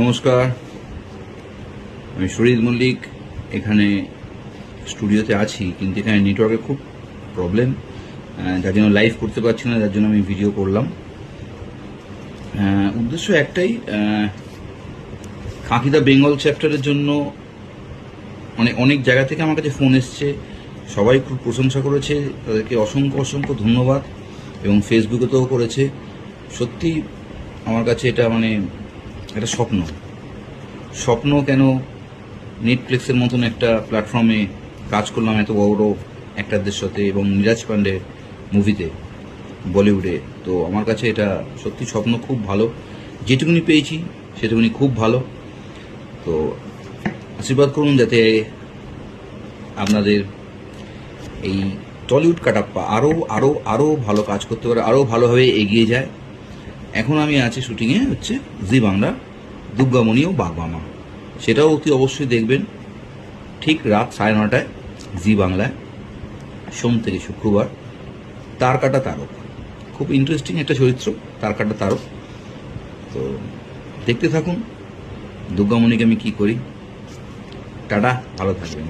নমস্কার, আমি শরীর মল্লিক। এখানে স্টুডিওতে আছি, কিন্তু এখানে নেটওয়ার্কের খুব প্রবলেম, যার জন্য লাইভ করতে পারছি না, যার জন্য আমি ভিডিও করলাম। উদ্দেশ্য একটাই, খাঁকি দ্য বেঙ্গল চ্যাপ্টারের জন্য অনেক জায়গা থেকে আমার কাছে ফোন এসছে, সবাই খুব প্রশংসা করেছে, তাদেরকে অসংখ্য অসংখ্য ধন্যবাদ। এবং ফেসবুকেতেও করেছে। সত্যি আমার কাছে এটা একটা স্বপ্ন কেন নেটফ্লিক্সের মতন একটা প্ল্যাটফর্মে কাজ করলাম এত বড় বড় অ্যাক্টারদের সাথে, এবং নীরাজ পান্ডের মুভিতে বলিউডে। তো আমার কাছে এটা সত্যি স্বপ্ন, খুব ভালো। যেটুকুনি পেয়েছি সেটুকুনি খুব ভালো। তো আশীর্বাদ করুন যাতে আপনাদের এই টলিউড কাটাপ্পা আরও আরও আরও ভালো কাজ করতে পারে, আরও ভালোভাবে এগিয়ে যায়। এখন আমি আছি শুটিংয়ে জি বাংলা দুর্গামণি ও বাগমামা, সেটাও অতি অবশ্যই দেখবেন ঠিক রাত 9:30টায় জি বাংলায়, সোম থেকে শুক্রবার। তারকাটা তারক, খুব ইন্টারেস্টিং একটা চরিত্র, তারকাটা তারক। তো দেখতে থাকুন দুর্গামণিকে আমি কি করি। টাটা, ভালো থাকবেন।